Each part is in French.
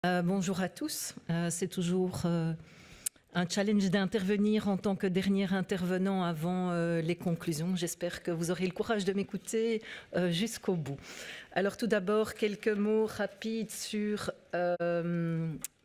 Bonjour à tous. C'est toujours un challenge d'intervenir en tant que dernier intervenant avant les conclusions. J'espère que vous aurez le courage de m'écouter jusqu'au bout. Alors tout d'abord, quelques mots rapides sur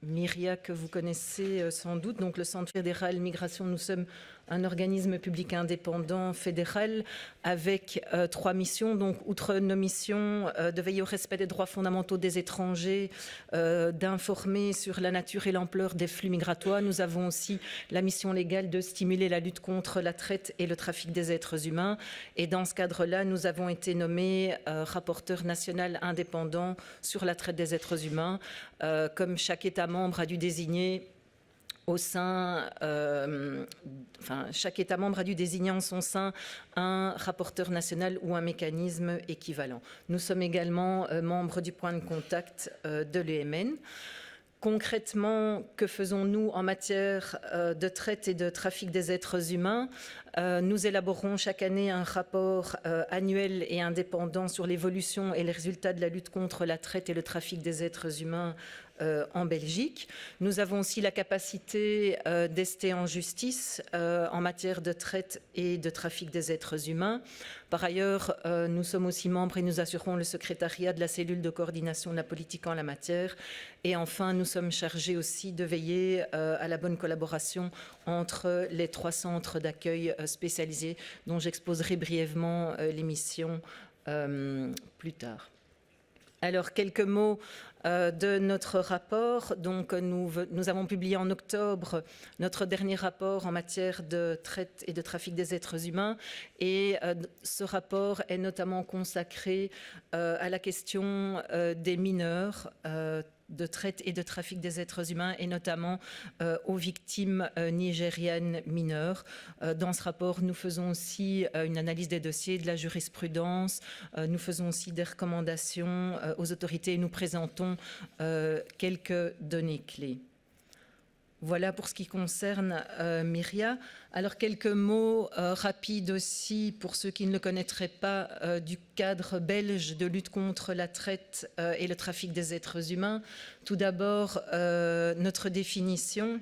Myria, que vous connaissez sans doute. Donc le Centre fédéral Migration, nous sommes un organisme public indépendant fédéral avec 3 missions. Donc outre nos missions de veiller au respect des droits fondamentaux des étrangers, d'informer sur la nature et l'ampleur des flux migratoires, nous avons aussi la mission légale de stimuler la lutte contre la traite et le trafic des êtres humains. Et dans ce cadre-là, nous avons été nommés rapporteur national indépendant sur la traite des êtres humains. Comme chaque État membre a dû désigner au sein, chaque État membre a dû désigner en son sein un rapporteur national ou un mécanisme équivalent. Nous sommes également membres du point de contact de l'EMN. Concrètement, que faisons-nous en matière de traite et de trafic des êtres humains? Nous élaborons chaque année un rapport annuel et indépendant sur l'évolution et les résultats de la lutte contre la traite et le trafic des êtres humains en Belgique. Nous avons aussi la capacité d'ester en justice en matière de traite et de trafic des êtres humains. Par ailleurs, nous sommes aussi membres et nous assurons le secrétariat de la cellule de coordination de la politique en la matière. Et enfin, nous sommes chargés aussi de veiller à la bonne collaboration entre les 3 centres d'accueil spécialisés dont j'exposerai brièvement les missions plus tard. Alors, quelques mots de notre rapport. Donc, nous avons publié en octobre notre dernier rapport en matière de traite et de trafic des êtres humains. Et ce rapport est notamment consacré à la question des mineurs, de traite et de trafic des êtres humains et notamment aux victimes nigérianes mineures. Dans ce rapport, nous faisons aussi une analyse des dossiers, de la jurisprudence, nous faisons aussi des recommandations aux autorités et nous présentons quelques données clés. Voilà pour ce qui concerne Myria. Alors quelques mots rapides aussi pour ceux qui ne le connaîtraient pas du cadre belge de lutte contre la traite et le trafic des êtres humains. Tout d'abord, notre définition.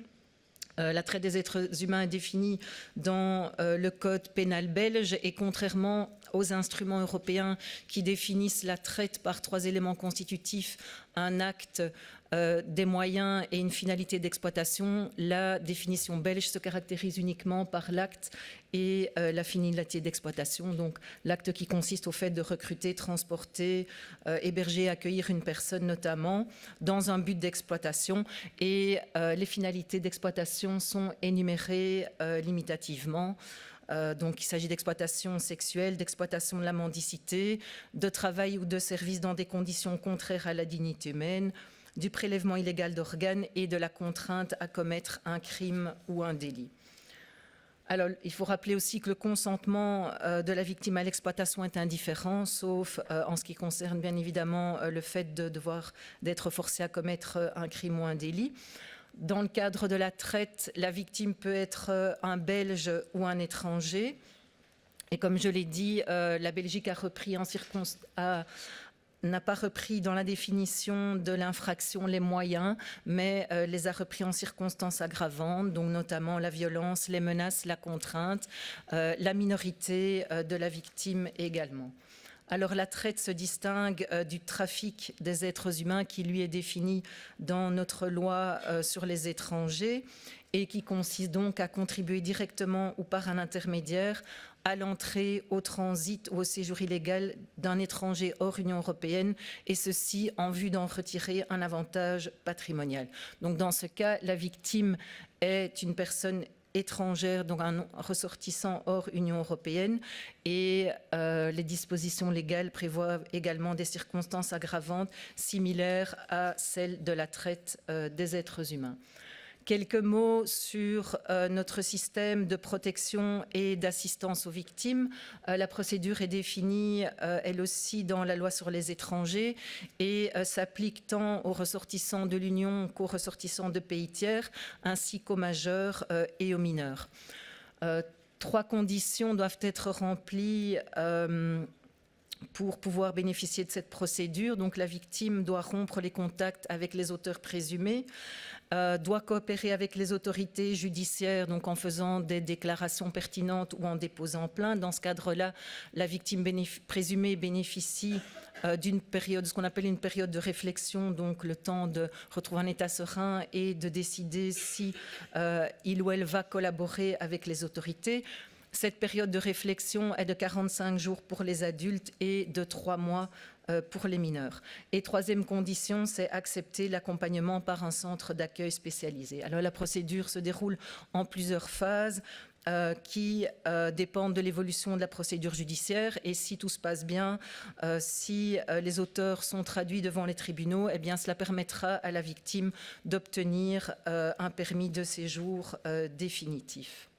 La traite des êtres humains est définie dans le code pénal belge et contrairement aux instruments européens qui définissent la traite par 3 éléments constitutifs, un acte, des moyens et une finalité d'exploitation, la définition belge se caractérise uniquement par l'acte et la finalité d'exploitation, donc l'acte qui consiste au fait de recruter, transporter, héberger, accueillir une personne notamment dans un but d'exploitation et les finalités d'exploitation sont énumérées limitativement. Donc il s'agit d'exploitation sexuelle, d'exploitation de la mendicité, de travail ou de service dans des conditions contraires à la dignité humaine, du prélèvement illégal d'organes et de la contrainte à commettre un crime ou un délit. Alors, il faut rappeler aussi que le consentement de la victime à l'exploitation est indifférent, sauf en ce qui concerne bien évidemment le fait d'être forcé à commettre un crime ou un délit. Dans le cadre de la traite, la victime peut être un Belge ou un étranger. Et comme je l'ai dit, la Belgique a repris n'a pas repris dans la définition de l'infraction les moyens, mais les a repris en circonstances aggravantes, donc notamment la violence, les menaces, la contrainte, la minorité de la victime également. Alors la traite se distingue du trafic des êtres humains qui lui est défini dans notre loi sur les étrangers et qui consiste donc à contribuer directement ou par un intermédiaire à l'entrée, au transit ou au séjour illégal d'un étranger hors Union européenne, et ceci en vue d'en retirer un avantage patrimonial. Donc dans ce cas, la victime est une personne étrangère, donc un ressortissant hors Union européenne, et les dispositions légales prévoient également des circonstances aggravantes similaires à celles de la traite des êtres humains. Quelques mots sur notre système de protection et d'assistance aux victimes. La procédure est définie, elle aussi, dans la loi sur les étrangers et s'applique tant aux ressortissants de l'Union qu'aux ressortissants de pays tiers, ainsi qu'aux majeurs et aux mineurs. 3 conditions doivent être remplies pour pouvoir bénéficier de cette procédure. Donc la victime doit rompre les contacts avec les auteurs présumés, doit coopérer avec les autorités judiciaires, donc en faisant des déclarations pertinentes ou en déposant plainte. Dans ce cadre-là, la victime présumée bénéficie d'une période, ce qu'on appelle une période de réflexion, donc le temps de retrouver un état serein et de décider si il ou elle va collaborer avec les autorités. Cette période de réflexion est de 45 jours pour les adultes et de 3 mois pour les mineurs. Et troisième condition, c'est accepter l'accompagnement par un centre d'accueil spécialisé. Alors la procédure se déroule en plusieurs phases qui dépendent de l'évolution de la procédure judiciaire, et si tout se passe bien, si les auteurs sont traduits devant les tribunaux, eh bien cela permettra à la victime d'obtenir un permis de séjour définitif.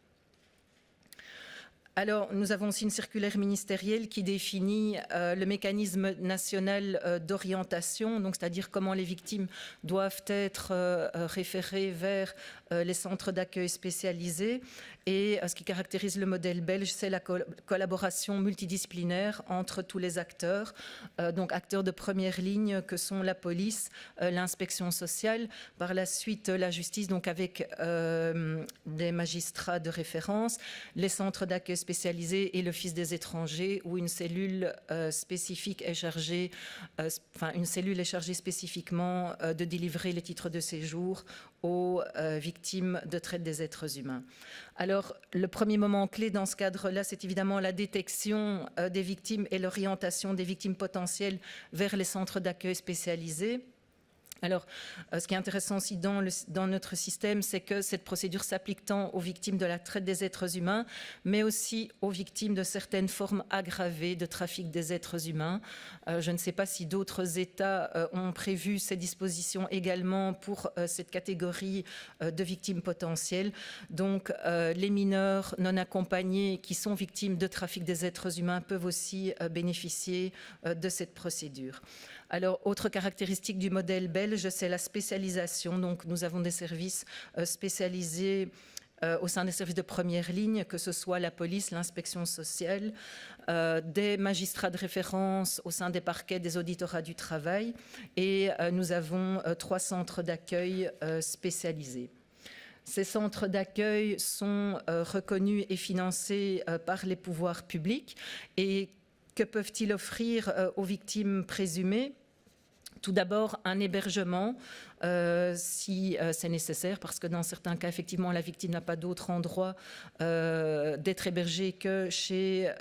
Alors, nous avons aussi une circulaire ministérielle qui définit le mécanisme national d'orientation, donc c'est-à-dire comment les victimes doivent être référées vers les centres d'accueil spécialisés. Et ce qui caractérise le modèle belge, c'est la collaboration multidisciplinaire entre tous les acteurs, donc acteurs de première ligne que sont la police, l'inspection sociale, par la suite la justice, donc avec des magistrats de référence, les centres d'accueil spécialisés et l'Office des étrangers, où une cellule spécifique est chargée, une cellule est chargée spécifiquement de délivrer les titres de séjour aux victimes de traite des êtres humains. Alors, le premier moment clé dans ce cadre-là, c'est évidemment la détection des victimes et l'orientation des victimes potentielles vers les centres d'accueil spécialisés. Alors, ce qui est intéressant aussi dans notre système, c'est que cette procédure s'applique tant aux victimes de la traite des êtres humains, mais aussi aux victimes de certaines formes aggravées de trafic des êtres humains. Je ne sais pas si d'autres États ont prévu ces dispositions également pour cette catégorie de victimes potentielles. Donc, les mineurs non accompagnés qui sont victimes de trafic des êtres humains peuvent aussi bénéficier de cette procédure. Alors, autre caractéristique du modèle belge, c'est la spécialisation. Donc, nous avons des services spécialisés au sein des services de première ligne, que ce soit la police, l'inspection sociale, des magistrats de référence au sein des parquets, des auditorat du travail, et nous avons 3 centres d'accueil spécialisés. Ces centres d'accueil sont reconnus et financés par les pouvoirs publics. Et que peuvent-ils offrir aux victimes présumées ? Tout d'abord, un hébergement, si c'est nécessaire, parce que dans certains cas, effectivement, la victime n'a pas d'autre endroit d'être hébergée que chez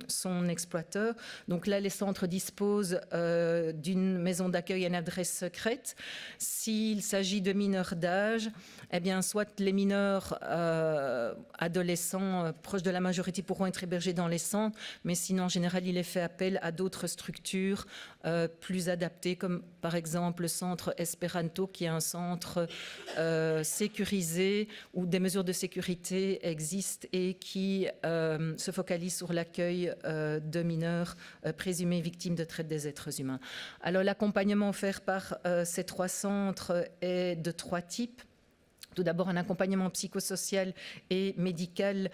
son exploiteur. Donc là, les centres disposent d'une maison d'accueil à une adresse secrète. S'il s'agit de mineurs d'âge, eh bien, soit les mineurs adolescents proches de la majorité pourront être hébergés dans les centres, mais sinon, en général, il est fait appel à d'autres structures plus adaptées, comme par exemple le centre Esperanto, qui est un centre sécurisé où des mesures de sécurité existent et qui se focalise sur l'accueil de mineurs présumés victimes de traite des êtres humains. Alors l'accompagnement offert par ces 3 centres est de 3 types. Tout d'abord, un accompagnement psychosocial et médical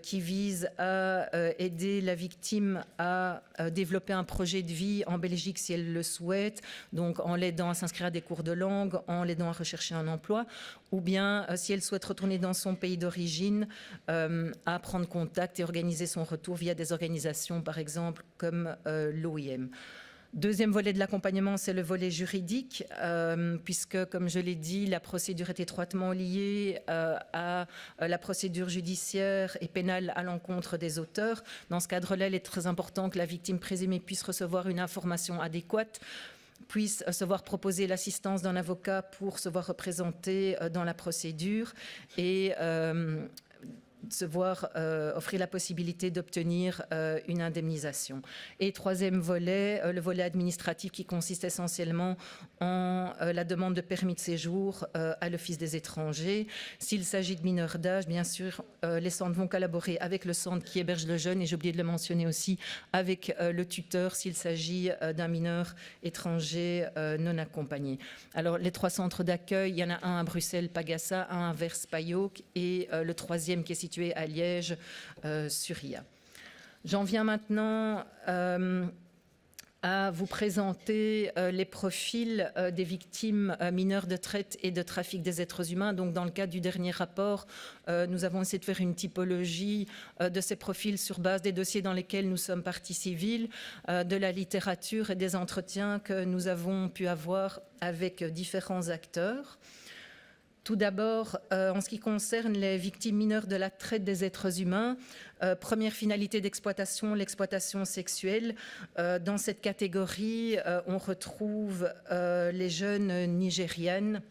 qui vise à aider la victime à développer un projet de vie en Belgique si elle le souhaite, donc en l'aidant à s'inscrire à des cours de langue, en l'aidant à rechercher un emploi, ou bien si elle souhaite retourner dans son pays d'origine, à prendre contact et organiser son retour via des organisations, par exemple, comme l'OIM. Deuxième volet de l'accompagnement, c'est le volet juridique, puisque, comme je l'ai dit, la procédure est étroitement liée à la procédure judiciaire et pénale à l'encontre des auteurs. Dans ce cadre-là, il est très important que la victime présumée puisse recevoir une information adéquate, puisse se voir proposer l'assistance d'un avocat pour se voir représenter dans la procédure et se voir offrir la possibilité d'obtenir une indemnisation. Et troisième volet, le volet administratif qui consiste essentiellement en la demande de permis de séjour à l'Office des étrangers. S'il s'agit de mineurs d'âge, bien sûr, les centres vont collaborer avec le centre qui héberge le jeune, et j'ai oublié de le mentionner aussi, avec le tuteur s'il s'agit d'un mineur étranger non accompagné. Alors, les 3 centres d'accueil, il y en a un à Bruxelles, Pagassa, un à Vers-Payoc, et le troisième qui est situé à Liège, Suria. J'en viens maintenant à vous présenter les profils des victimes mineures de traite et de trafic des êtres humains. Donc, dans le cadre du dernier rapport, nous avons essayé de faire une typologie de ces profils sur base des dossiers dans lesquels nous sommes partie civile, de la littérature et des entretiens que nous avons pu avoir avec différents acteurs. Tout d'abord, en ce qui concerne les victimes mineures de la traite des êtres humains, première finalité d'exploitation, l'exploitation sexuelle. Dans cette catégorie, on retrouve les jeunes nigérianes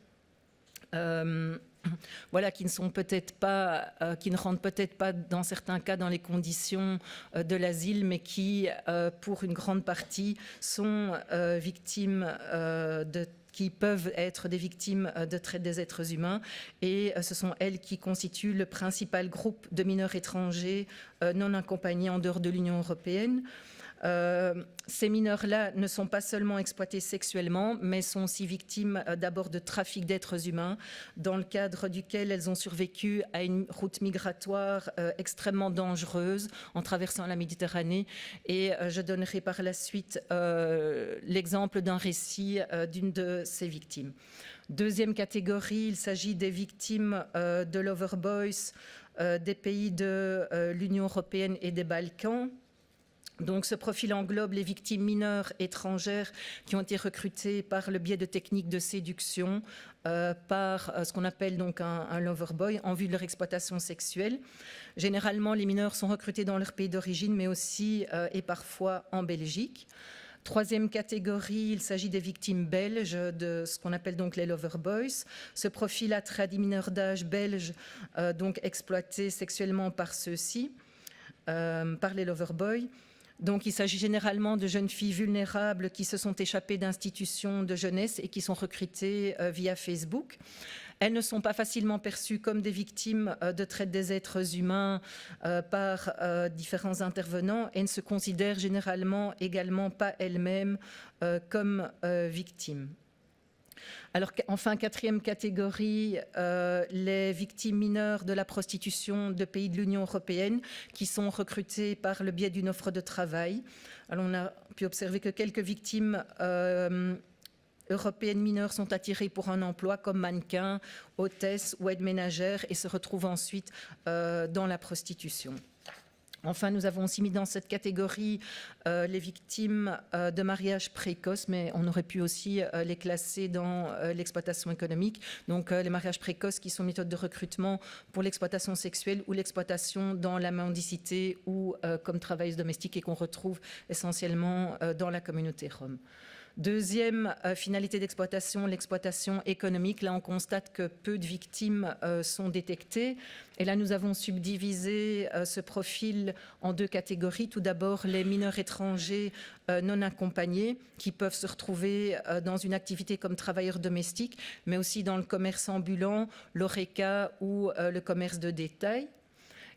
voilà, qui ne rentrent peut-être pas dans certains cas dans les conditions de l'asile, mais qui, pour une grande partie, sont victimes qui peuvent être des victimes de traite des êtres humains, et ce sont elles qui constituent le principal groupe de mineurs étrangers non accompagnés en dehors de l'Union européenne. Ces mineurs-là ne sont pas seulement exploités sexuellement, mais sont aussi victimes d'abord de trafic d'êtres humains, dans le cadre duquel elles ont survécu à une route migratoire extrêmement dangereuse en traversant la Méditerranée. Et je donnerai par la suite l'exemple d'un récit d'une de ces victimes. Deuxième catégorie, il s'agit des victimes de l'Overboys des pays de l'Union européenne et des Balkans. Donc, ce profil englobe les victimes mineures étrangères qui ont été recrutées par le biais de techniques de séduction, par ce qu'on appelle donc un loverboy, en vue de leur exploitation sexuelle. Généralement, les mineurs sont recrutés dans leur pays d'origine, mais aussi et parfois en Belgique. Troisième catégorie, il s'agit des victimes belges, de ce qu'on appelle donc les loverboys. Ce profil a trait à des mineurs d'âge belges, donc exploités sexuellement par ceux-ci, par les loverboys. Donc, il s'agit généralement de jeunes filles vulnérables qui se sont échappées d'institutions de jeunesse et qui sont recrutées via Facebook. Elles ne sont pas facilement perçues comme des victimes de traite des êtres humains par différents intervenants et ne se considèrent généralement également pas elles-mêmes comme victimes. Alors, enfin, quatrième catégorie, les victimes mineures de la prostitution de pays de l'Union européenne qui sont recrutées par le biais d'une offre de travail. Alors, on a pu observer que quelques victimes européennes mineures sont attirées pour un emploi comme mannequins, hôtesses ou aides ménagères et se retrouvent ensuite dans la prostitution. Enfin, nous avons aussi mis dans cette catégorie les victimes de mariage précoce, mais on aurait pu aussi les classer dans l'exploitation économique. Donc, les mariages précoces qui sont une méthode de recrutement pour l'exploitation sexuelle ou l'exploitation dans la mendicité ou comme travailleuse domestique et qu'on retrouve essentiellement dans la communauté rome. Deuxième finalité d'exploitation, l'exploitation économique. Là, on constate que peu de victimes sont détectées. Et là, nous avons subdivisé ce profil en deux catégories. Tout d'abord, les mineurs étrangers non accompagnés qui peuvent se retrouver dans une activité comme travailleurs domestiques, mais aussi dans le commerce ambulant, l'horeca ou le commerce de détail.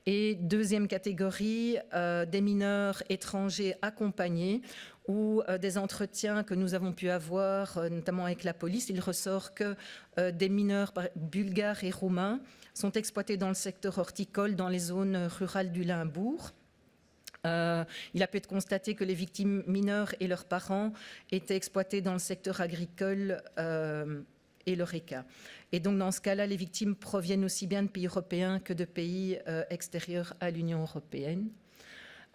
Et deuxième catégorie, des mineurs étrangers accompagnés, ou des entretiens que nous avons pu avoir, notamment avec la police, il ressort que des mineurs bulgares et roumains sont exploités dans le secteur horticole, dans les zones rurales du Limbourg. Il a pu être constaté que les victimes mineures et leurs parents étaient exploités dans le secteur agricole et l'horeca. Et donc, dans ce cas-là, les victimes proviennent aussi bien de pays européens que de pays extérieurs à l'Union européenne.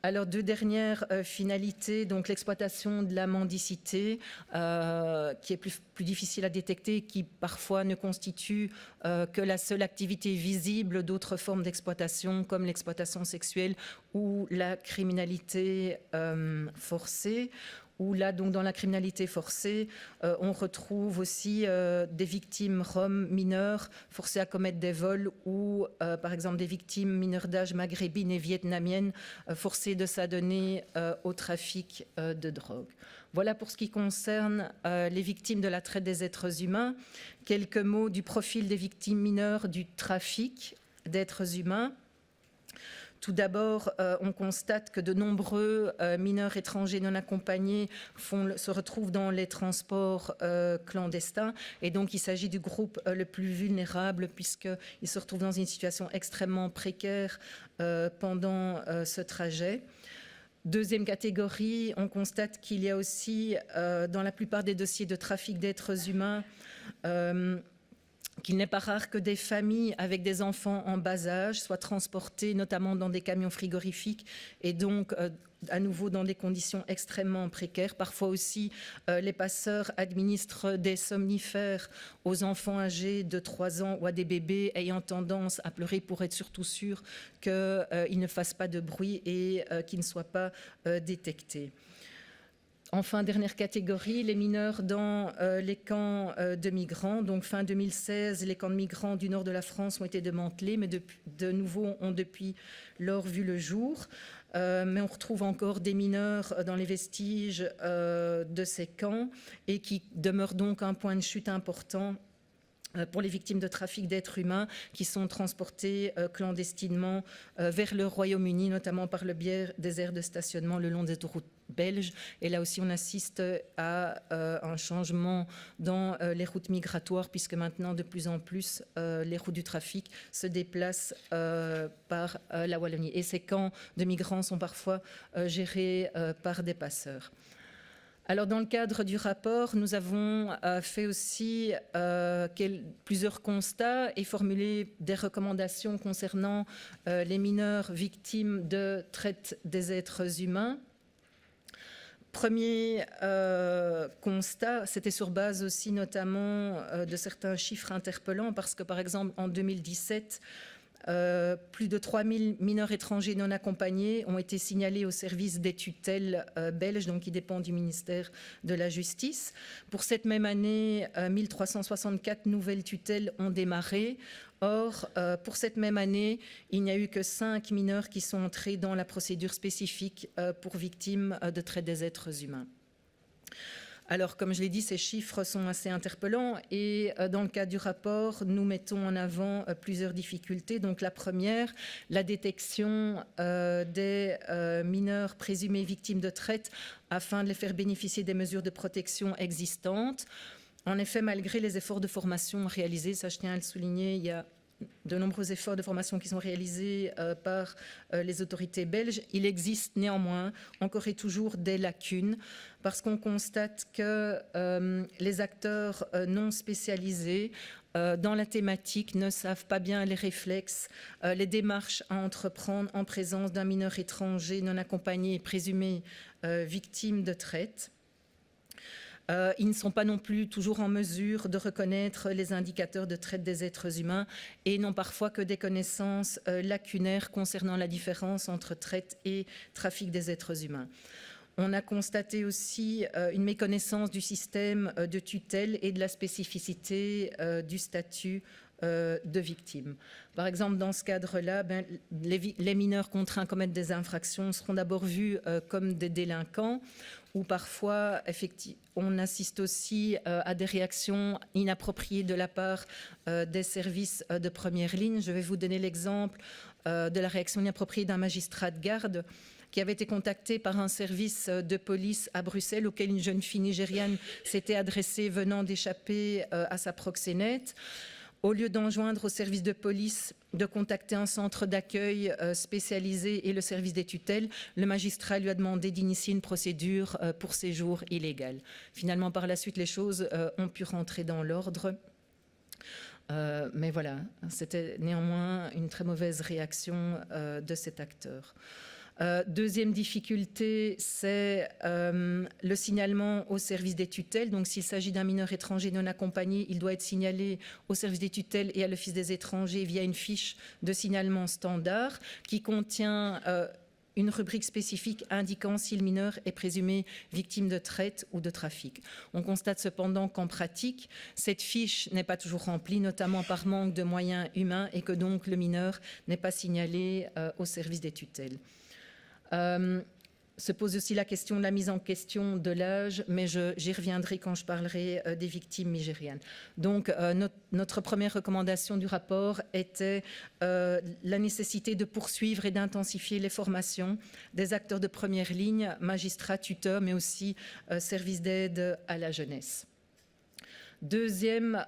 Alors, deux dernières finalités, donc l'exploitation de la mendicité, qui est plus difficile à détecter, qui parfois ne constitue que la seule activité visible d'autres formes d'exploitation, comme l'exploitation sexuelle ou la criminalité forcée. Où là, donc, dans la criminalité forcée, on retrouve aussi des victimes roms mineures forcées à commettre des vols ou, par exemple, des victimes mineures d'âge maghrébines et vietnamiennes forcées de s'adonner au trafic de drogue. Voilà pour ce qui concerne les victimes de la traite des êtres humains. Quelques mots du profil des victimes mineures du trafic d'êtres humains. Tout d'abord, on constate que de nombreux mineurs étrangers non accompagnés se retrouvent dans les transports clandestins. Et donc, il s'agit du groupe le plus vulnérable puisqu'ils se retrouvent dans une situation extrêmement précaire pendant ce trajet. Deuxième catégorie, on constate qu'il y a aussi, dans la plupart des dossiers de trafic d'êtres humains, qu'il n'est pas rare que des familles avec des enfants en bas âge soient transportées notamment dans des camions frigorifiques et donc à nouveau dans des conditions extrêmement précaires. Parfois aussi, les passeurs administrent des somnifères aux enfants âgés de 3 ans ou à des bébés ayant tendance à pleurer pour être surtout sûrs qu'ils ne fassent pas de bruit et qu'ils ne soient pas détectés. Enfin, dernière catégorie, les mineurs dans les camps de migrants. Donc fin 2016, les camps de migrants du nord de la France ont été démantelés, mais de nouveau ont depuis lors vu le jour. Mais on retrouve encore des mineurs dans les vestiges de ces camps et qui demeurent donc un point de chute important pour les victimes de trafic d'êtres humains qui sont transportées clandestinement vers le Royaume-Uni, notamment par le biais des aires de stationnement le long des autoroutes belges. Et là aussi, on assiste à un changement dans les routes migratoires, puisque maintenant, de plus en plus, les routes du trafic se déplacent par la Wallonie. Et ces camps de migrants sont parfois gérés par des passeurs. Alors, dans le cadre du rapport, nous avons fait aussi plusieurs constats et formulé des recommandations concernant les mineurs victimes de traite des êtres humains. Premier constat, c'était sur base aussi notamment de certains chiffres interpellants, parce que par exemple en 2017, plus de 3000 mineurs étrangers non accompagnés ont été signalés au service des tutelles belges, donc qui dépend du ministère de la Justice. Pour cette même année, 1364 nouvelles tutelles ont démarré. Or, pour cette même année, il n'y a eu que 5 mineurs qui sont entrés dans la procédure spécifique pour victimes de traite des êtres humains. Alors, comme je l'ai dit, ces chiffres sont assez interpellants et dans le cadre du rapport, nous mettons en avant plusieurs difficultés. Donc, la première, la détection des mineurs présumés victimes de traite afin de les faire bénéficier des mesures de protection existantes. En effet, malgré les efforts de formation réalisés, ça je tiens à le souligner, il y a de nombreux efforts de formation qui sont réalisés par les autorités belges, il existe néanmoins encore et toujours des lacunes parce qu'on constate que les acteurs non spécialisés dans la thématique ne savent pas bien les réflexes, les démarches à entreprendre en présence d'un mineur étranger non accompagné et présumé victime de traite. Ils ne sont pas non plus toujours en mesure de reconnaître les indicateurs de traite des êtres humains et n'ont parfois que des connaissances lacunaires concernant la différence entre traite et trafic des êtres humains. On a constaté aussi une méconnaissance du système de tutelle et de la spécificité du statut de victimes. Par exemple, dans ce cadre-là, les mineurs contraints à commettre des infractions seront d'abord vus comme des délinquants, ou parfois, effectivement, on assiste aussi à des réactions inappropriées de la part des services de première ligne. Je vais vous donner l'exemple de la réaction inappropriée d'un magistrat de garde qui avait été contacté par un service de police à Bruxelles auquel une jeune fille nigériane s'était adressée venant d'échapper à sa proxénète. Au lieu d'enjoindre au service de police de contacter un centre d'accueil spécialisé et le service des tutelles, le magistrat lui a demandé d'initier une procédure pour séjour illégal. Finalement, par la suite, les choses ont pu rentrer dans l'ordre. Mais voilà, c'était néanmoins une très mauvaise réaction de cet acteur. Deuxième difficulté, c'est le signalement au service des tutelles. Donc, s'il s'agit d'un mineur étranger non accompagné, il doit être signalé au service des tutelles et à l'Office des étrangers via une fiche de signalement standard qui contient une rubrique spécifique indiquant si le mineur est présumé victime de traite ou de trafic. On constate cependant qu'en pratique, cette fiche n'est pas toujours remplie, notamment par manque de moyens humains et que donc le mineur n'est pas signalé au service des tutelles. Se pose aussi la question de la mise en question de l'âge, mais j'y reviendrai quand je parlerai des victimes nigérianes. Donc, notre première recommandation du rapport était la nécessité de poursuivre et d'intensifier les formations des acteurs de première ligne, magistrats, tuteurs, mais aussi services d'aide à la jeunesse. Deuxième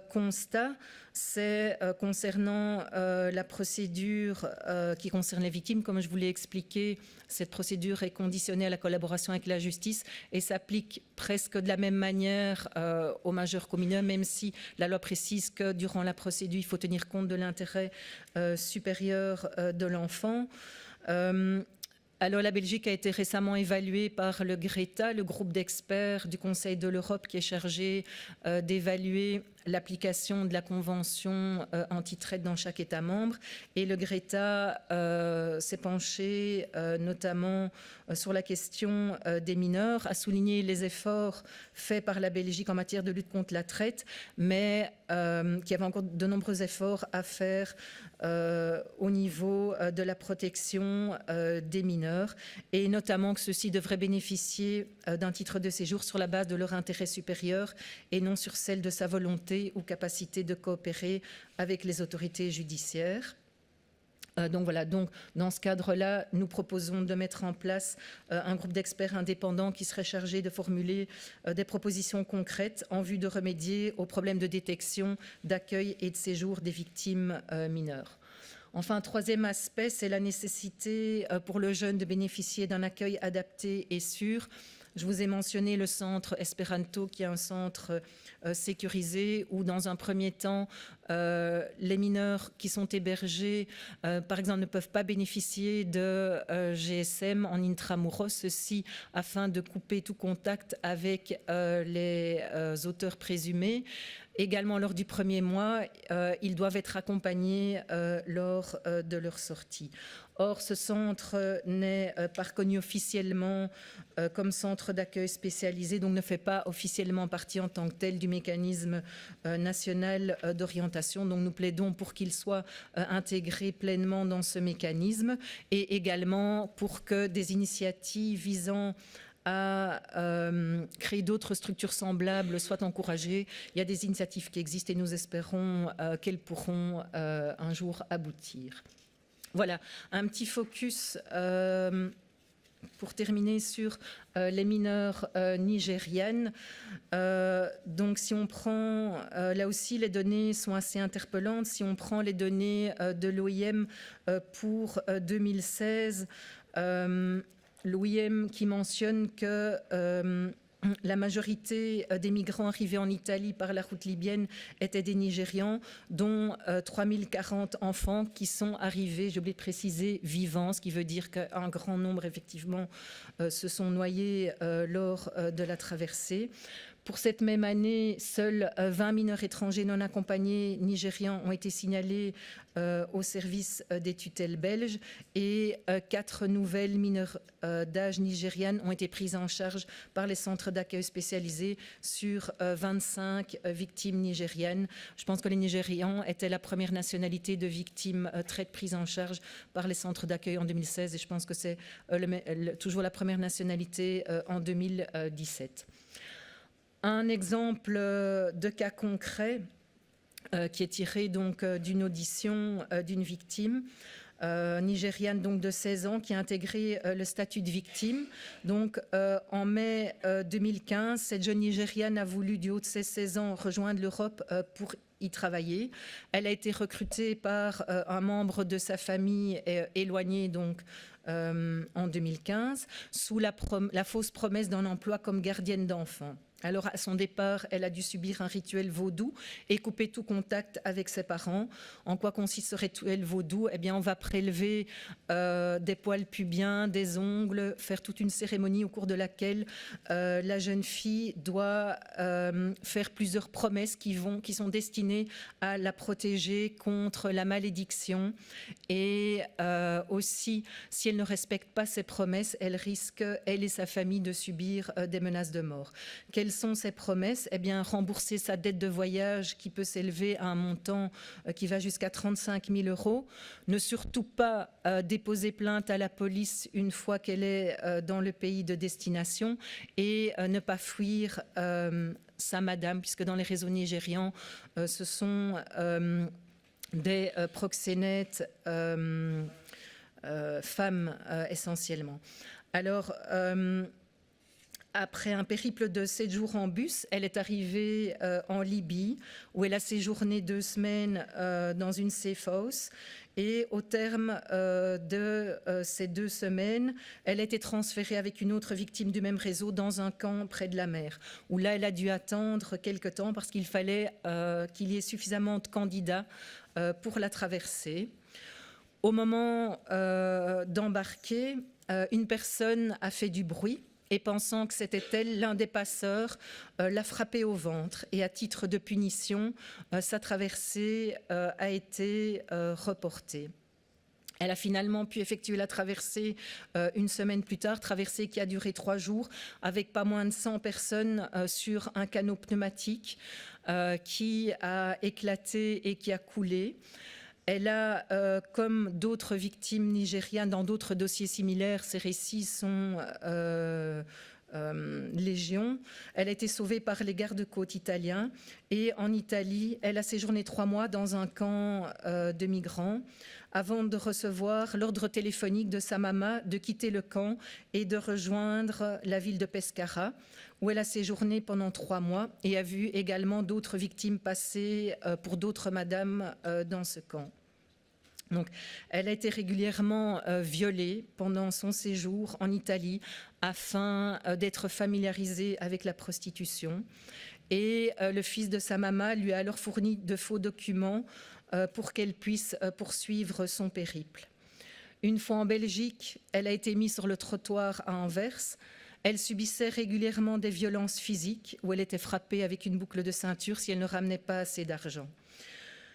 constat, c'est concernant la procédure qui concerne les victimes. Comme je vous l'ai expliqué, cette procédure est conditionnée à la collaboration avec la justice et s'applique presque de la même manière aux majeurs qu'aux mineurs, même si la loi précise que durant la procédure, il faut tenir compte de l'intérêt supérieur de l'enfant. Alors, la Belgique a été récemment évaluée par le GRETA, le groupe d'experts du Conseil de l'Europe qui est chargé d'évaluer l'application de la Convention anti-traite dans chaque État membre. Et le GRETA s'est penché notamment sur la question des mineurs, a souligné les efforts faits par la Belgique en matière de lutte contre la traite, mais qu'il y avait encore de nombreux efforts à faire au niveau de la protection des mineurs, et notamment que ceux-ci devraient bénéficier d'un titre de séjour sur la base de leur intérêt supérieur et non sur celle de sa volonté ou capacité de coopérer avec les autorités judiciaires. Donc voilà, donc dans ce cadre-là, nous proposons de mettre en place un groupe d'experts indépendants qui serait chargé de formuler des propositions concrètes en vue de remédier aux problèmes de détection, d'accueil et de séjour des victimes mineures. Enfin, troisième aspect, c'est la nécessité pour le jeune de bénéficier d'un accueil adapté et sûr. Je vous ai mentionné le centre Esperanto, qui est un centre sécurisé où, dans un premier temps, les mineurs qui sont hébergés, par exemple, ne peuvent pas bénéficier de GSM en intramuros, ceci afin de couper tout contact avec les auteurs présumés. Également, lors du premier mois, ils doivent être accompagnés lors de leur sortie. Or, ce centre n'est pas reconnu officiellement comme centre d'accueil spécialisé, donc ne fait pas officiellement partie en tant que tel du mécanisme national d'orientation. Donc, nous plaidons pour qu'il soit intégré pleinement dans ce mécanisme et également pour que des initiatives visant à créer d'autres structures semblables soient encouragées. Il y a des initiatives qui existent et nous espérons qu'elles pourront un jour aboutir. Voilà, un petit focus pour terminer sur les mineurs nigériennes. Donc si on prend, là aussi les données sont assez interpellantes, si on prend les données de l'OIM pour 2016, l'OIM qui mentionne que la majorité des migrants arrivés en Italie par la route libyenne étaient des Nigérians, dont 3040 enfants qui sont arrivés, j'ai oublié de préciser, vivants, ce qui veut dire qu'un grand nombre, effectivement, se sont noyés lors de la traversée. Pour cette même année, seuls 20 mineurs étrangers non accompagnés nigérians ont été signalés au service des tutelles belges et 4 nouvelles mineurs d'âge nigérianes ont été prises en charge par les centres d'accueil spécialisés sur 25 victimes nigérianes. Je pense que les Nigérians étaient la première nationalité de victimes traite prise en charge par les centres d'accueil en 2016 et je pense que c'est toujours la première nationalité en 2017. Un exemple de cas concret qui est tiré donc d'une audition d'une victime nigériane donc de 16 ans qui a intégré le statut de victime. Donc en mai 2015, cette jeune Nigériane a voulu du haut de ses 16 ans rejoindre l'Europe pour y travailler. Elle a été recrutée par un membre de sa famille éloigné donc en 2015 sous la fausse promesse d'un emploi comme gardienne d'enfants. Alors, à son départ, elle a dû subir un rituel vaudou et couper tout contact avec ses parents. En quoi consiste ce rituel vaudou ? Eh bien, on va prélever des poils pubiens, des ongles, faire toute une cérémonie au cours de laquelle la jeune fille doit faire plusieurs promesses qui sont destinées à la protéger contre la malédiction. Et aussi, si elle ne respecte pas ces promesses, elle risque, elle et sa famille, de subir des menaces de mort. Quelles sont ces promesses ? Eh bien, rembourser sa dette de voyage qui peut s'élever à un montant qui va jusqu'à 35 000 €. Ne surtout pas déposer plainte à la police une fois qu'elle est dans le pays de destination et ne pas fuir sa madame, puisque dans les réseaux nigérians, ce sont des proxénètes femmes essentiellement. Alors, Après un périple de 7 jours en bus, elle est arrivée en Libye, où elle a séjourné 2 semaines dans une safe house. Et au terme de ces 2 semaines, elle a été transférée avec une autre victime du même réseau dans un camp près de la mer, où là, elle a dû attendre quelque temps parce qu'il fallait qu'il y ait suffisamment de candidats pour la traverser. Au moment d'embarquer, une personne a fait du bruit et pensant que c'était elle, l'un des passeurs l'a frappée au ventre. Et à titre de punition, sa traversée a été reportée. Elle a finalement pu effectuer la traversée une semaine plus tard, traversée qui a duré 3 jours, avec pas moins de 100 personnes sur un canot pneumatique qui a éclaté et qui a coulé. Elle a, comme d'autres victimes nigérianes dans d'autres dossiers similaires, ces récits sont légion. Elle a été sauvée par les gardes-côtes italiens et en Italie, elle a séjourné 3 mois dans un camp de migrants avant de recevoir l'ordre téléphonique de sa maman de quitter le camp et de rejoindre la ville de Pescara, où elle a séjourné pendant 3 mois et a vu également d'autres victimes passer pour d'autres madames dans ce camp. Donc, elle a été régulièrement violée pendant son séjour en Italie afin d'être familiarisée avec la prostitution. Et le fils de sa maman lui a alors fourni de faux documents pour qu'elle puisse poursuivre son périple. Une fois en Belgique, elle a été mise sur le trottoir à Anvers. Elle subissait régulièrement des violences physiques où elle était frappée avec une boucle de ceinture si elle ne ramenait pas assez d'argent.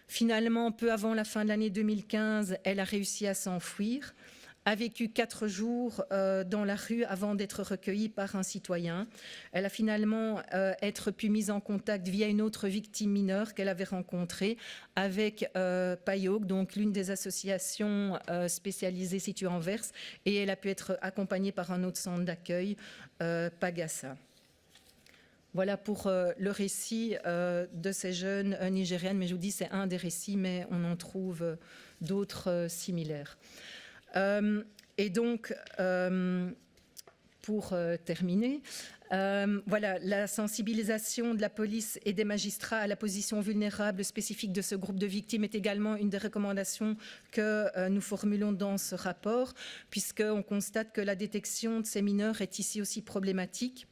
Finalement, peu avant la fin de l'année 2015, elle a réussi à s'enfuir, a vécu 4 jours dans la rue avant d'être recueillie par un citoyen. Elle a finalement été mise en contact via une autre victime mineure qu'elle avait rencontrée avec PAIOG, donc l'une des associations spécialisées situées à Anvers, et elle a pu être accompagnée par un autre centre d'accueil, Pagassa. Voilà pour le récit de ces jeunes nigérianes, mais je vous dis c'est un des récits, mais on en trouve d'autres similaires. Et donc, pour terminer, voilà, la sensibilisation de la police et des magistrats à la position vulnérable spécifique de ce groupe de victimes est également une des recommandations que nous formulons dans ce rapport, puisqu'on constate que la détection de ces mineurs est ici aussi problématique.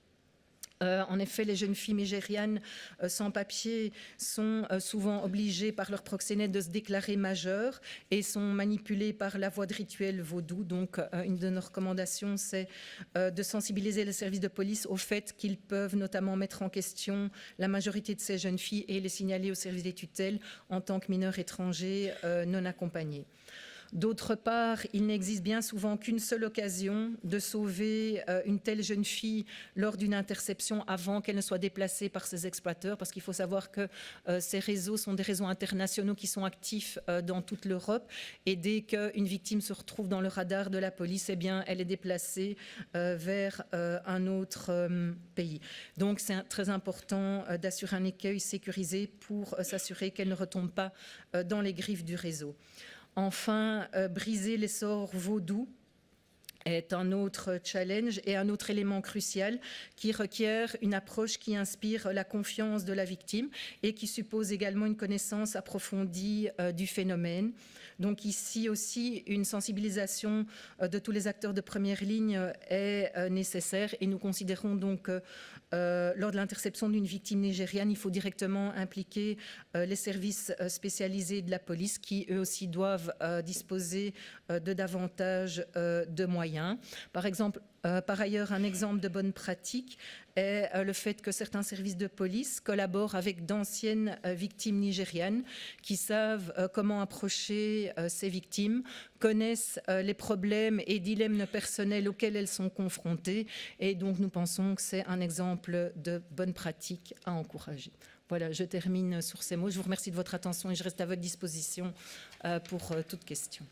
En effet, les jeunes filles nigérianes sans papier sont souvent obligées par leur proxénète de se déclarer majeures et sont manipulées par la voie de rituels vaudous. Donc, une de nos recommandations, c'est de sensibiliser les services de police au fait qu'ils peuvent notamment mettre en question la majorité de ces jeunes filles et les signaler au service des tutelles en tant que mineurs étrangers non accompagnés. D'autre part, il n'existe bien souvent qu'une seule occasion de sauver une telle jeune fille lors d'une interception avant qu'elle ne soit déplacée par ses exploiteurs, parce qu'il faut savoir que ces réseaux sont des réseaux internationaux qui sont actifs dans toute l'Europe, et dès qu'une victime se retrouve dans le radar de la police, eh bien, elle est déplacée vers un autre pays. Donc, c'est très important d'assurer un accueil sécurisé pour s'assurer qu'elle ne retombe pas dans les griffes du réseau. Enfin, briser les sorts vaudous est un autre challenge et un autre élément crucial qui requiert une approche qui inspire la confiance de la victime et qui suppose également une connaissance approfondie du phénomène. Donc ici aussi, une sensibilisation de tous les acteurs de première ligne est nécessaire et nous considérons donc lors de l'interception d'une victime nigériane, il faut directement impliquer les services spécialisés de la police qui eux aussi doivent disposer de davantage de moyens. Par exemple, par ailleurs, un exemple de bonne pratique est le fait que certains services de police collaborent avec d'anciennes victimes nigérianes qui savent comment approcher ces victimes, connaissent les problèmes et dilemmes personnels auxquels elles sont confrontées. Et donc, nous pensons que c'est un exemple de bonne pratique à encourager. Voilà, je termine sur ces mots. Je vous remercie de votre attention et je reste à votre disposition pour toute question.